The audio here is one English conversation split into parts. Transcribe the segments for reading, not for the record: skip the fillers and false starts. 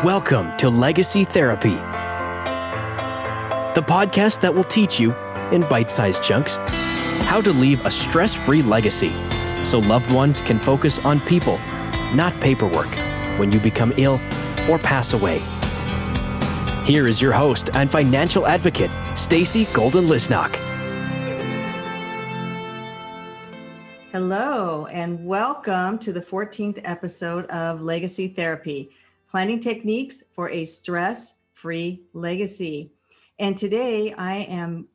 Welcome to Legacy Therapy, the podcast that will teach you, in bite-sized chunks, how to leave a stress-free legacy so loved ones can focus on people, not paperwork, when you become ill or pass away. Here is your host and financial advocate, Stacy Golden-Lisnock. Hello, and welcome to the 14th episode of Legacy Therapy, planning techniques for a stress-free legacy. And today I am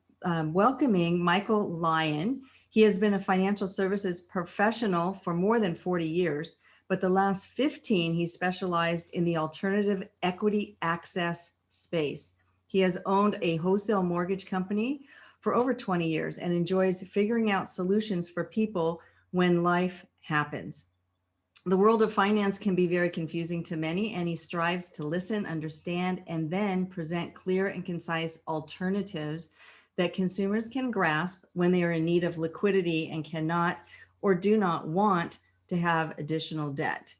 welcoming Michael Lyon. He has been a financial services professional for more than 40 years, but the last 15, he specialized in the alternative equity access space. He has owned a wholesale mortgage company for over 20 years and enjoys figuring out solutions for people when life happens. The world of finance can be very confusing to many, and he strives to listen, understand, and then present clear and concise alternatives that consumers can grasp when they are in need of liquidity and cannot or do not want to have additional debt.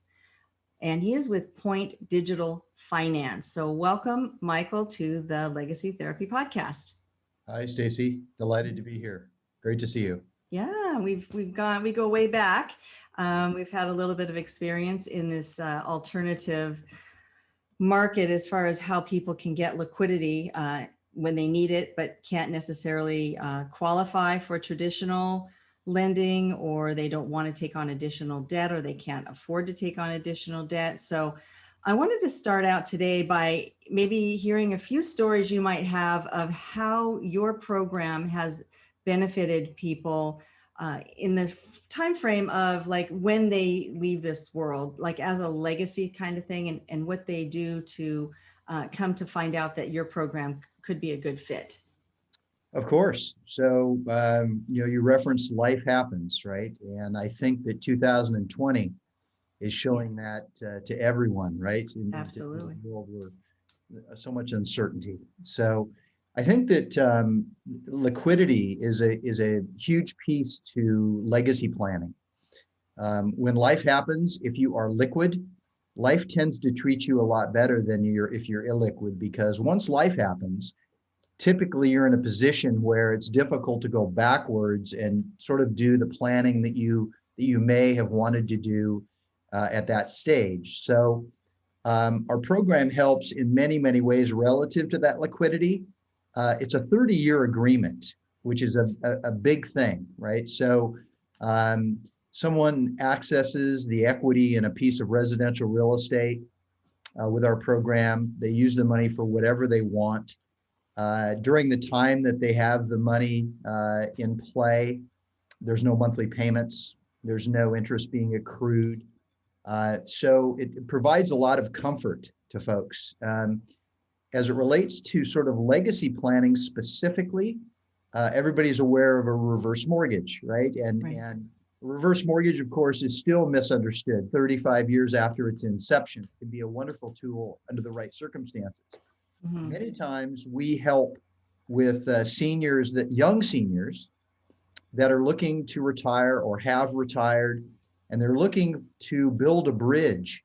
And he is with Point Digital Finance. So welcome, Michael, to the Legacy Therapy Podcast. Hi, Stacy. Delighted to be here. Great to see you. Yeah, we go way back. We've had a little bit of experience in this alternative market as far as how people can get liquidity when they need it, but can't necessarily qualify for traditional lending, or they don't want to take on additional debt, or they can't afford to take on additional debt. So I wanted to start out today by maybe hearing a few stories you might have of how your program has benefited people in the time frame of like when they leave this world, like as a legacy kind of thing, and what they do to come to find out that your program could be a good fit. Of course. So, you referenced life happens, right? And I think that 2020 is showing that to everyone, right? Absolutely. In a world where so much uncertainty. So I think that liquidity is a huge piece to legacy planning. When life happens, if you are liquid, life tends to treat you a lot better than if you're illiquid, because once life happens, typically you're in a position where it's difficult to go backwards and sort of do the planning that you may have wanted to do at that stage. So our program helps in many, many ways relative to that liquidity. It's a 30-year agreement, which is a big thing, right? So someone accesses the equity in a piece of residential real estate with our program. They use the money for whatever they want. During the time that they have the money in play, there's no monthly payments. There's no interest being accrued. So it provides a lot of comfort to folks. As it relates to sort of legacy planning specifically, everybody's aware of a reverse mortgage, right? And reverse mortgage, of course, is still misunderstood 35 years after its inception. It can be a wonderful tool under the right circumstances. Mm-hmm. Many times we help with young seniors that are looking to retire or have retired, and they're looking to build a bridge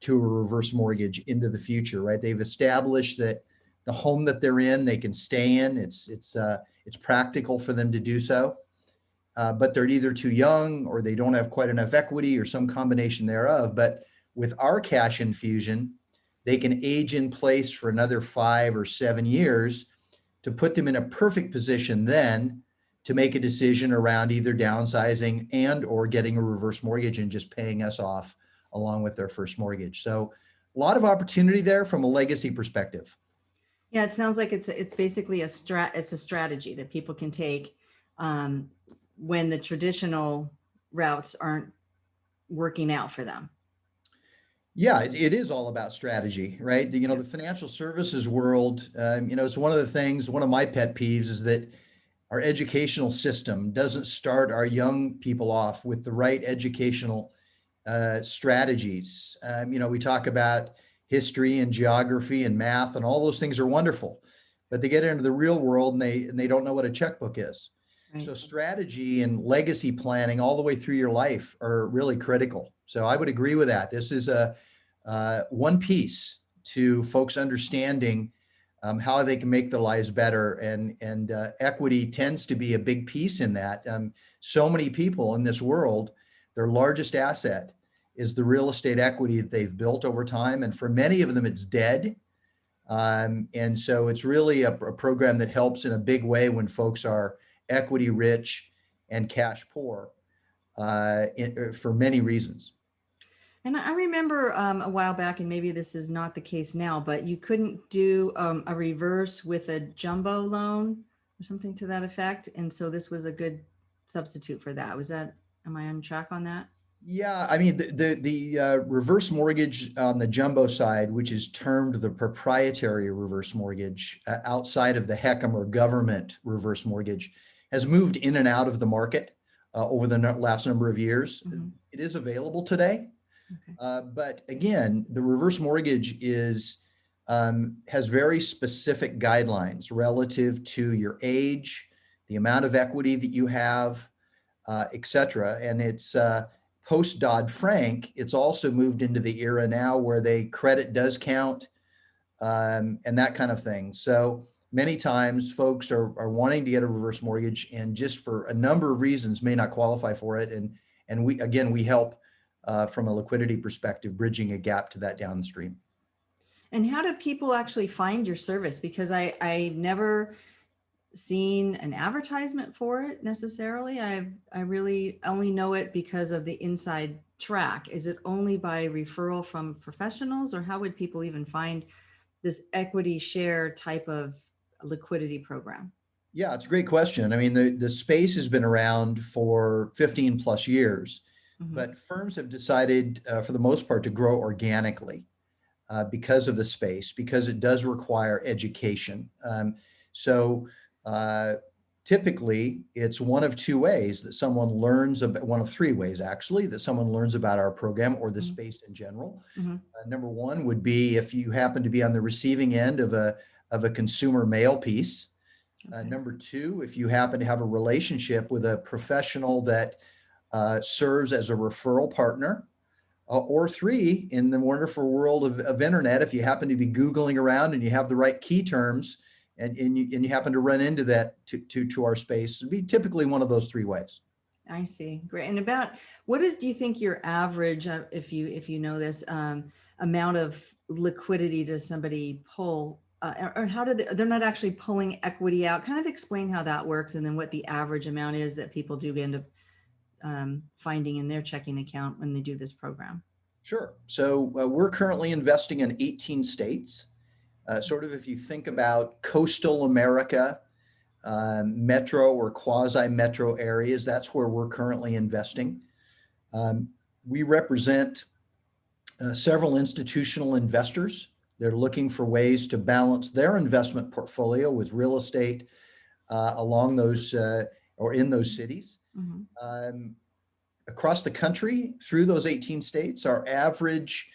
to a reverse mortgage into the future, right? They've established that the home that they're in, they can stay in. It's practical for them to do so, but they're either too young or they don't have quite enough equity or some combination thereof. But with our cash infusion, they can age in place for another 5 or 7 years to put them in a perfect position then to make a decision around either downsizing and or getting a reverse mortgage and just paying us off along with their first mortgage. So a lot of opportunity there from a legacy perspective. Yeah, it sounds like it's basically it's a strategy that people can take when the traditional routes aren't working out for them. Yeah, it is all about strategy, right? The financial services world, it's one of my pet peeves is that our educational system doesn't start our young people off with the right educational strategies. We talk about history and geography and math, and all those things are wonderful, but they get into the real world and they don't know what a checkbook is. Right. So strategy and legacy planning all the way through your life are really critical. So I would agree with that. This is one piece to folks understanding how they can make their lives better. And equity tends to be a big piece in that. So many people in this world, their largest asset is the real estate equity that they've built over time. And for many of them, it's dead. And so it's really a program that helps in a big way when folks are equity rich and cash poor for many reasons. And I remember a while back, and maybe this is not the case now, but you couldn't do a reverse with a jumbo loan or something to that effect. And so this was a good substitute for that. Am I on track on that? Yeah, I mean, the reverse mortgage on the jumbo side, which is termed the proprietary reverse mortgage outside of the HECM or government reverse mortgage, has moved in and out of the market over the last number of years. Mm-hmm. It is available today. Okay. But again, the reverse mortgage has very specific guidelines relative to your age, the amount of equity that you have, et cetera. And it's post Dodd-Frank, it's also moved into the era now where credit does count and that kind of thing. So many times folks are wanting to get a reverse mortgage and just for a number of reasons may not qualify for it. And we help from a liquidity perspective, bridging a gap to that downstream. And how do people actually find your service? Because I never seen an advertisement for it necessarily. I really only know it because of the inside track. Is it only by referral from professionals, or how would people even find this equity share type of liquidity program? Yeah, it's a great question. I mean, the space has been around for 15 plus years. Mm-hmm. But firms have decided, for the most part, to grow organically because of the space, because it does require education. So typically, it's one of two ways that someone learns about, one of three ways actually, that someone learns about our program or the mm-hmm. space in general. Mm-hmm. Number one would be if you happen to be on the receiving end of a consumer mail piece. Okay. Number two, if you happen to have a relationship with a professional that serves as a referral partner, or three, in the wonderful world of internet, if you happen to be Googling around and you have the right key terms and you happen to run into that to our space, it'd be typically one of those three ways. I see. Great. And about do you think your average, if you know this, amount of liquidity does somebody pull, or how do they're not actually pulling equity out? Kind of explain how that works, and then what the average amount is that people do end up finding in their checking account when they do this program. Sure. So we're currently investing in 18 states. Sort of if you think about coastal America, metro or quasi-metro areas, that's where we're currently investing. We represent several institutional investors. They're looking for ways to balance their investment portfolio with real estate along those or in those cities. Mm-hmm. Across the country, through those 18 states, our average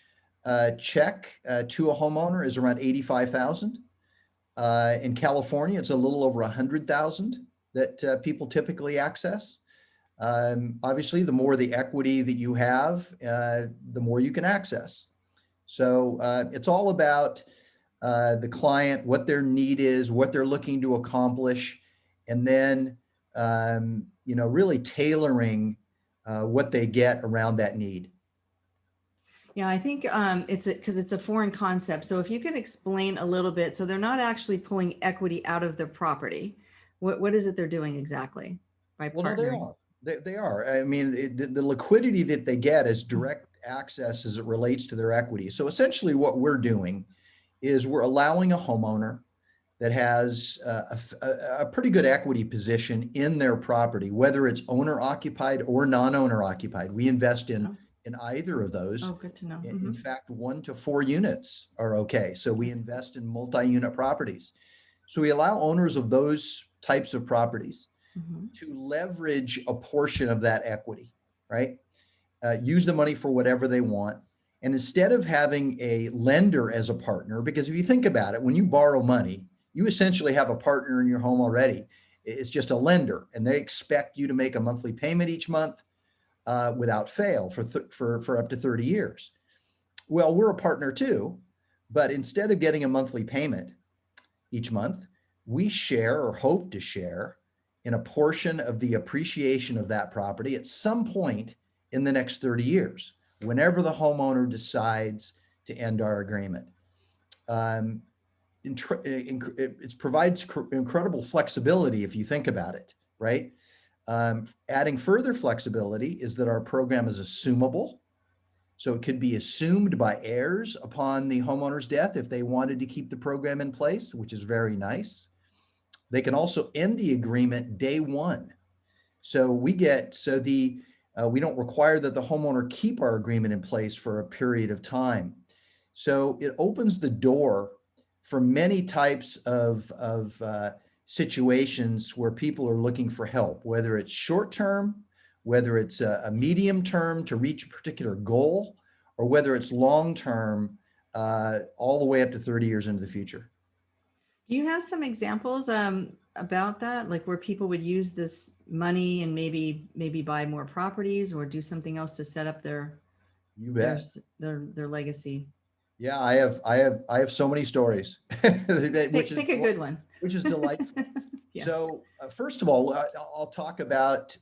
check to a homeowner is around $85,000. In California, it's a little over $100,000 that people typically access. Obviously, the more the equity that you have, the more you can access. So it's all about the client, what their need is, what they're looking to accomplish, and then really tailoring what they get around that need. Yeah, I think because it's a foreign concept. So if you can explain a little bit, so they're not actually pulling equity out of their property. What is it they're doing exactly by partnering? Well, no, they are. I mean, the liquidity that they get is direct access as it relates to their equity. So essentially what we're doing is we're allowing a homeowner that has a pretty good equity position in their property, whether it's owner occupied or non-owner occupied. We invest in either of those. Oh, good to know. In fact, 1 to 4 units are okay. So we invest in multi-unit properties. So we allow owners of those types of properties to leverage a portion of that equity, right? Use the money for whatever they want. And instead of having a lender as a partner, because if you think about it, when you borrow money, you essentially have a partner in your home already. It's just a lender, and they expect you to make a monthly payment each month without fail for up to 30 years. Well, we're a partner too, But instead of getting a monthly payment each month, we share or hope to share in a portion of the appreciation of that property at some point in the next 30 years, whenever the homeowner decides to end our agreement. It provides incredible flexibility if you think about it, right? Adding further flexibility is that our program is assumable. So it could be assumed by heirs upon the homeowner's death if they wanted to keep the program in place, which is very nice. They can also end the agreement day one. So we don't require that the homeowner keep our agreement in place for a period of time. So it opens the door for many types of situations where people are looking for help, whether it's short-term, whether it's a medium term to reach a particular goal, or whether it's long-term, all the way up to 30 years into the future. Do you have some examples about that, like where people would use this money and maybe buy more properties or do something else to set up their You bet. their legacy? Yeah, I have so many stories, Pick a good one. which is delightful. Yes. So first of all, I'll talk about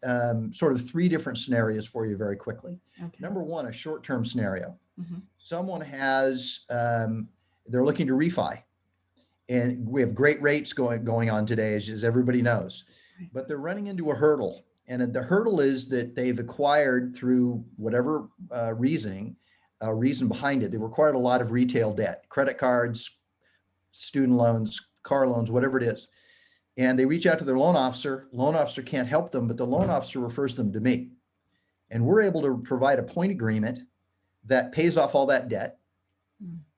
sort of three different scenarios for you very quickly. Okay. Number one, a short-term scenario. Mhm. Someone they're looking to refi, and we have great rates going on today, as everybody knows, but they're running into a hurdle. And the hurdle is that they've acquired, through whatever reason behind it, they've acquired a lot of retail debt, credit cards, student loans, car loans, whatever it is. And they reach out to their loan officer. Loan officer can't help them, but the loan officer refers them to me. And we're able to provide a point agreement that pays off all that debt.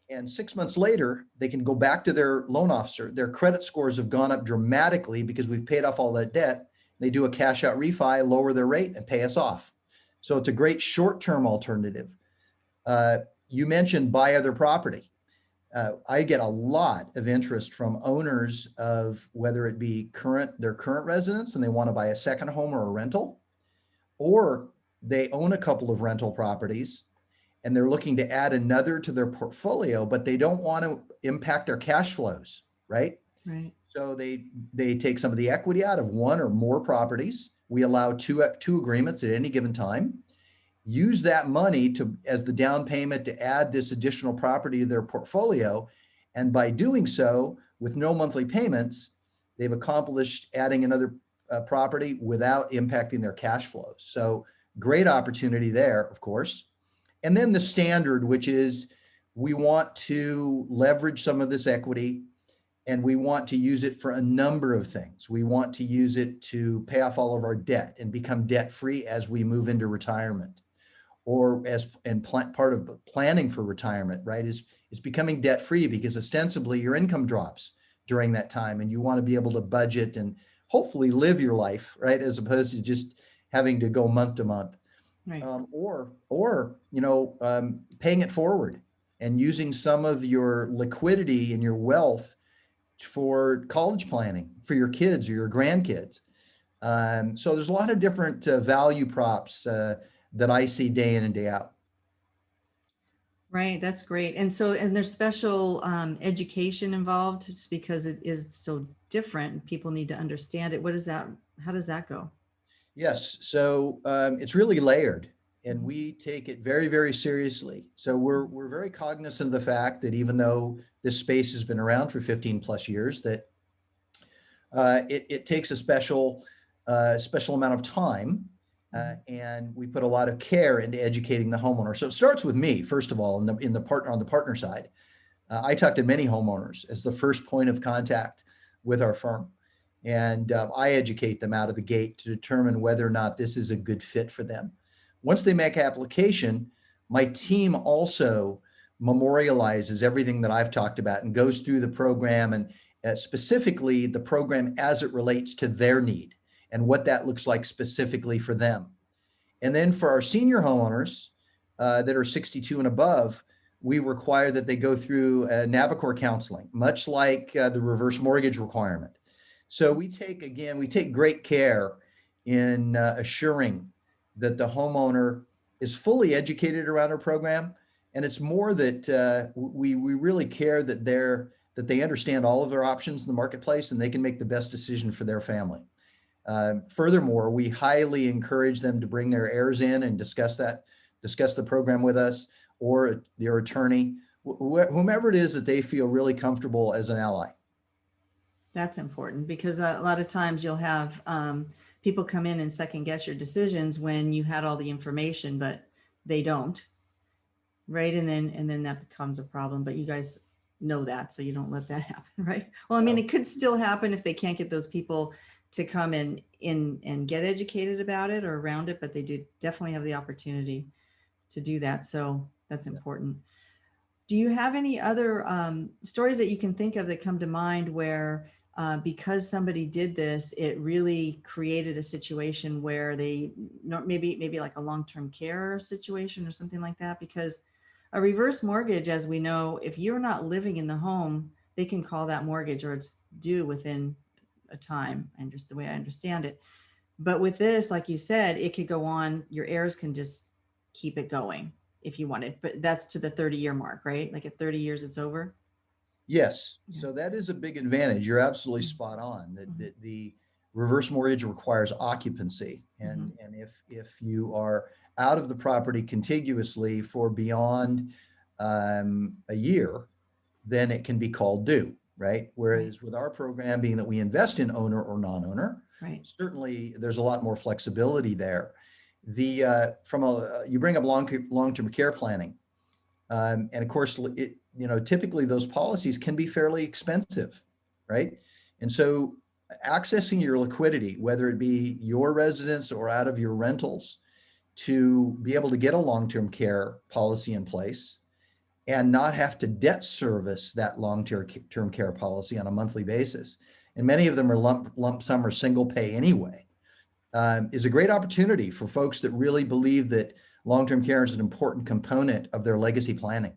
And 6 months later, they can go back to their loan officer. Their credit scores have gone up dramatically because we've paid off all that debt. They do a cash out refi, lower their rate, and pay us off. So it's a great short-term alternative. You mentioned buy other property. I get a lot of interest from owners of whether it be their current residence and they want to buy a second home or a rental, or they own a couple of rental properties and they're looking to add another to their portfolio, but they don't want to impact their cash flows, right? Right. So they take some of the equity out of one or more properties. We allow two agreements at any given time. Use that money as the down payment to add this additional property to their portfolio. And by doing so, with no monthly payments, they've accomplished adding another property without impacting their cash flows. So great opportunity there, of course. And then the standard, which is we want to leverage some of this equity and we want to use it for a number of things. We want to use it to pay off all of our debt and become debt-free as we move into retirement. Or part of planning for retirement, right, is becoming debt-free, because ostensibly your income drops during that time and you want to be able to budget and hopefully live your life, right, as opposed to just having to go month to month. Right. Or paying it forward and using some of your liquidity and your wealth for college planning for your kids or your grandkids. So there's a lot of different value props that I see day in and day out. Right. That's great. And there's special education involved just because it is so different. People need to understand it. How does that go? Yes. So it's really layered and we take it very, very seriously. So we're very cognizant of the fact that even though this space has been around for 15 plus years, that it takes a special amount of time. And we put a lot of care into educating the homeowner. So it starts with me, first of all, on the partner side. I talk to many homeowners as the first point of contact with our firm. And I educate them out of the gate to determine whether or not this is a good fit for them. Once they make application, my team also memorializes everything that I've talked about and goes through the program, and specifically the program as it relates to their need and what that looks like specifically for them. And then for our senior homeowners that are 62 and above, we require that they go through Navicor counseling, much like the reverse mortgage requirement. So we take great care in assuring that the homeowner is fully educated around our program And it's more that we really care that they understand all of their options in the marketplace and they can make the best decision for their family. Furthermore, we highly encourage them to bring their heirs in and discuss the program with us or their attorney, whomever it is that they feel really comfortable as an ally. That's important because a lot of times you'll have people come in and second guess your decisions when you had all the information, but they don't. Right. And then that becomes a problem, but you guys know that, so you don't let that happen. Right. Well, I mean, it could still happen if they can't get those people to come in and get educated about it or around it, but they do definitely have the opportunity to do that. So that's important. Do you have any other stories that you can think of that come to mind where because somebody did this, it really created a situation where they maybe like a long-term care situation or something like that? Because a reverse mortgage, as we know, if you're not living in the home, they can call that mortgage or it's due within a time, and just the way I understand it. But with this, like you said, it could go on, your heirs can just keep it going if you wanted, but that's to the 30-year mark, right? Like at 30 years, it's over. Yes. Yeah. So that is a big advantage. You're absolutely spot on that the reverse mortgage requires occupancy. And if you are out of the property contiguously for beyond a year, then it can be called due, right? Whereas with our program, being that we invest in owner or non-owner, certainly there's a lot more flexibility there. You bring up long-term care planning. And of course, typically those policies can be fairly expensive, right? And so accessing your liquidity, whether it be your residence or out of your rentals, to be able to get a long-term care policy in place and not have to debt service that long-term care policy on a monthly basis. And many of them are lump sum or single pay anyway, is a great opportunity for folks that really believe that long-term care is an important component of their legacy planning.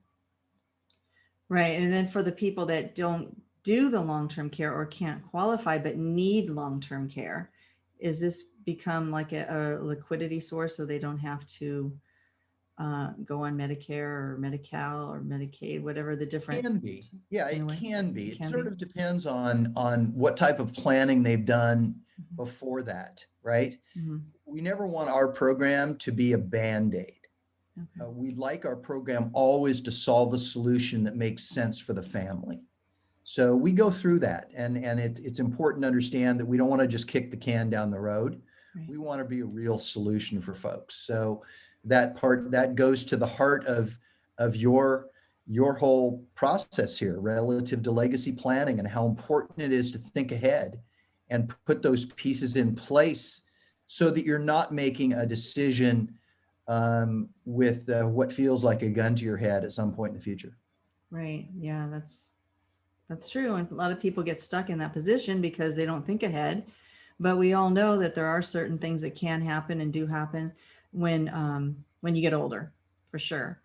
Right. And then for the people that don't do the long-term care or can't qualify but need long-term care, is this become like a liquidity source so they don't have to go on Medicare or Medi-Cal or Medicaid, whatever the different? Can be. Yeah, anyway, it can be. It sort be. of depends on what type of planning they've done before that, right? We never want our program to be a Band-Aid. We'd like our program always to solve a solution that makes sense for the family. So we go through that, and it's important to understand that we don't want to just kick the can down the road. We want to be a real solution for folks. So that goes to the heart of your whole process here relative to legacy planning and how important it is to think ahead and put those pieces in place so that you're not making a decision with what feels like a gun to your head at some point in the future. Right. Yeah, that's true. And a lot of people get stuck in that position because they don't think ahead. But we all know that there are certain things that can happen and do happen when you get older, for sure.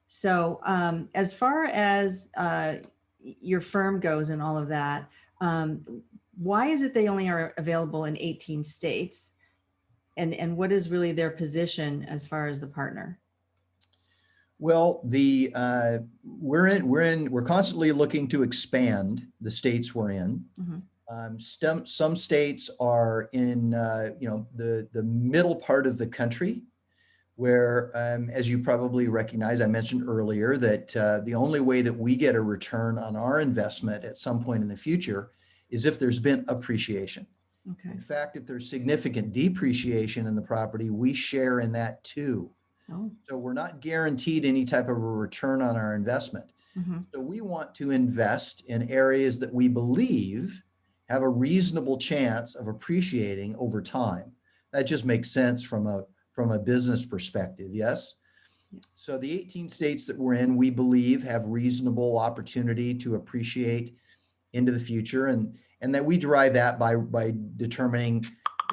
So as far as your firm goes and all of that, why is it they only are available in 18 states? And what is really their position as far as the partner? Well, we're constantly looking to expand the states we're in. Some states are in the middle part of the country, where, as you probably recognize, I mentioned earlier that the only way that we get a return on our investment at some point in the future is if there's been appreciation. Okay. In fact, if there's significant depreciation in the property, we share in that too. Oh. So we're not guaranteed any type of a return on our investment. So we want to invest in areas that we believe have a reasonable chance of appreciating over time. That just makes sense from a business perspective, yes? So the 18 states that we're in, we believe have reasonable opportunity to appreciate into the future, and that we derive that by determining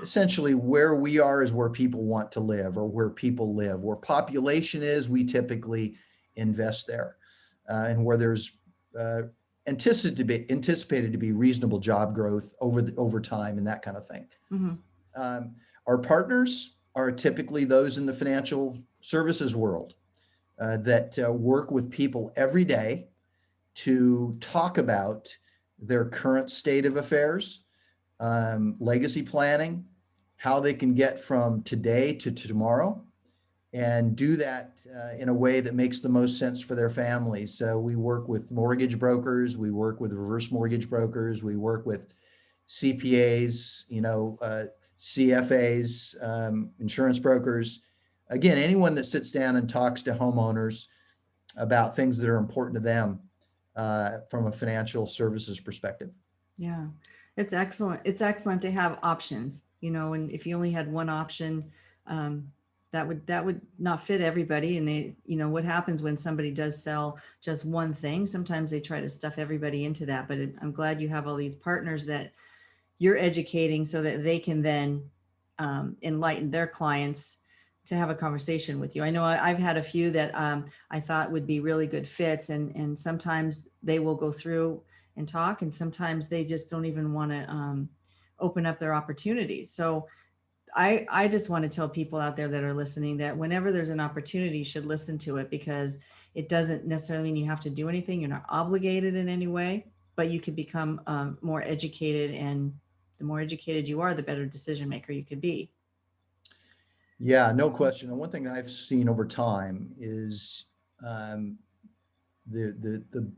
essentially where we are is where people want to live, or where people live. Where population is, we typically invest there, and where there's anticipated to be reasonable job growth over time and that kind of thing. Our partners are typically those in the financial services world. that work with people every day to talk about their current state of affairs, legacy planning, how they can get from today to tomorrow, and do that in a way that makes the most sense for their families. So we work with mortgage brokers, we work with reverse mortgage brokers, we work with CPAs, CFAs, insurance brokers. Again, anyone that sits down and talks to homeowners about things that are important to them from a financial services perspective. Yeah, it's excellent. It's excellent to have options, and if you only had one option, that would not fit everybody. And what happens when somebody does sell just one thing? Sometimes they try to stuff everybody into that. But I'm glad you have all these partners that you're educating so that they can then enlighten their clients to have a conversation with you. I know I've had a few that I thought would be really good fits, and sometimes they will go through and talk, and sometimes they just don't even want to open up their opportunities. So I just want to tell people out there that are listening that whenever there's an opportunity, you should listen to it, because it doesn't necessarily mean you have to do anything. You're not obligated in any way, but you can become more educated, and the more educated you are, the better decision maker you could be. Yeah, no question. And one thing that I've seen over time is the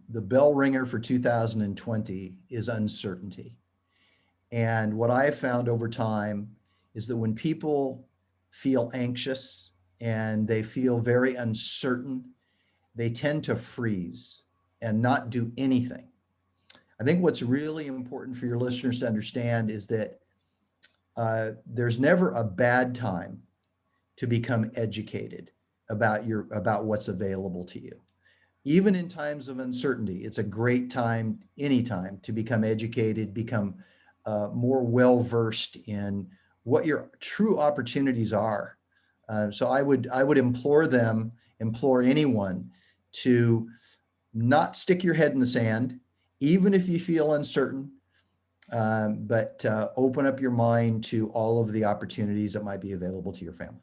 bell ringer for 2020 is uncertainty. And what I have found over time is that when people feel anxious and they feel very uncertain, they tend to freeze and not do anything. I think what's really important for your listeners to understand is that there's never a bad time to become educated about what's available to you. Even in times of uncertainty, it's a great time, anytime, to become educated, become more well-versed in what your true opportunities are. So I would implore anyone to not stick your head in the sand, even if you feel uncertain, but open up your mind to all of the opportunities that might be available to your family.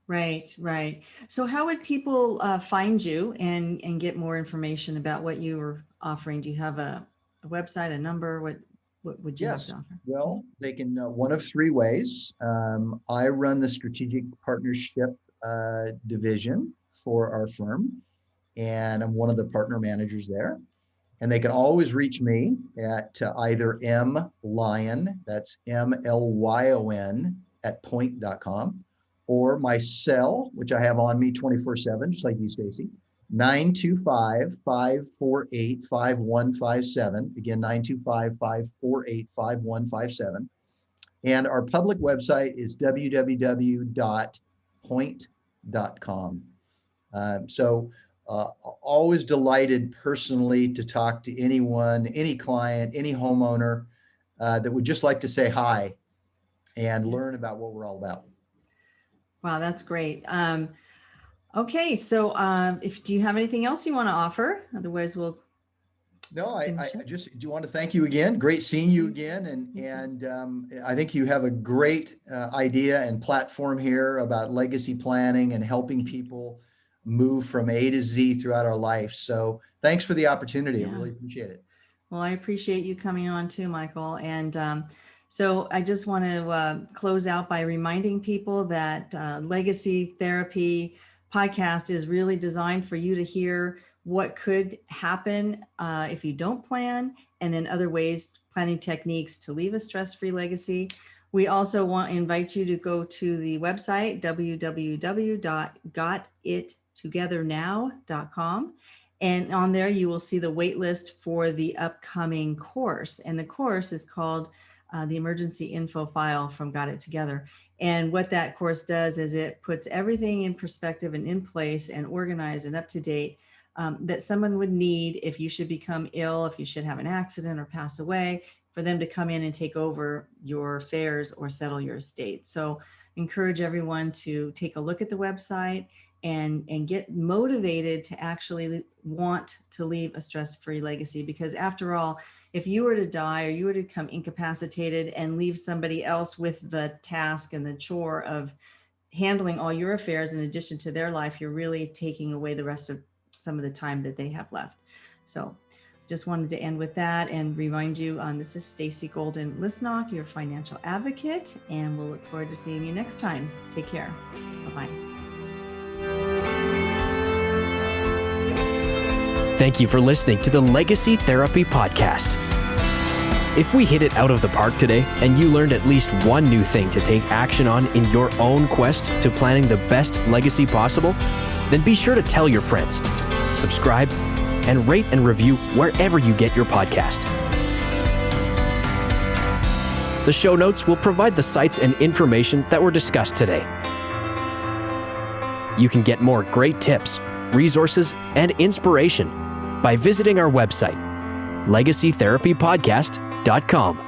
Right, right. So how would people find you and get more information about what you are offering? Do you have a website, a number? What would you have Yes. to offer? Well, they can one of three ways. I run the strategic partnership division for our firm, and I'm one of the partner managers there. And they can always reach me at either Lyon, that's MLYON at point.com, or my cell, which I have on me 24/7, just like you, Stacy, 925-548-5157. Again, 925-548-5157. And our public website is www.point.com. Always delighted personally to talk to anyone, any client, any homeowner that would just like to say hi and learn about what we're all about. Wow, that's great. Okay, so do you have anything else you want to offer? Otherwise, we'll. No, I just do want to thank you again. Great seeing you again. And I think you have a great idea and platform here about legacy planning and helping people move from A to Z throughout our life. So thanks for the opportunity. Yeah. I really appreciate it. Well, I appreciate you coming on too, Michael. And so I just want to close out by reminding people that Legacy Therapy podcast is really designed for you to hear what could happen if you don't plan, and then other ways, planning techniques to leave a stress-free legacy. We also want to invite you to go to the website, www.gotittogethernow.com. And on there, you will see the wait list for the upcoming course. And the course is called the Emergency Info File from Got It Together. And what that course does is it puts everything in perspective and in place and organized and up to date that someone would need if you should become ill, if you should have an accident or pass away, for them to come in and take over your affairs or settle your estate. So encourage everyone to take a look at the website and get motivated to actually want to leave a stress-free legacy. Because after all, if you were to die or you were to become incapacitated and leave somebody else with the task and the chore of handling all your affairs in addition to their life, you're really taking away the rest of some of the time that they have left. So just wanted to end with that and remind you, this is Stacy Golden-Lisnock, your financial advocate, and we'll look forward to seeing you next time. Take care. Bye-bye. Thank you for listening to the Legacy Therapy Podcast. If we hit it out of the park today and you learned at least one new thing to take action on in your own quest to planning the best legacy possible, then be sure to tell your friends, subscribe, and rate and review wherever you get your podcast. The show notes will provide the sites and information that were discussed today. You can get more great tips, resources, and inspiration by visiting our website, legacytherapypodcast.com.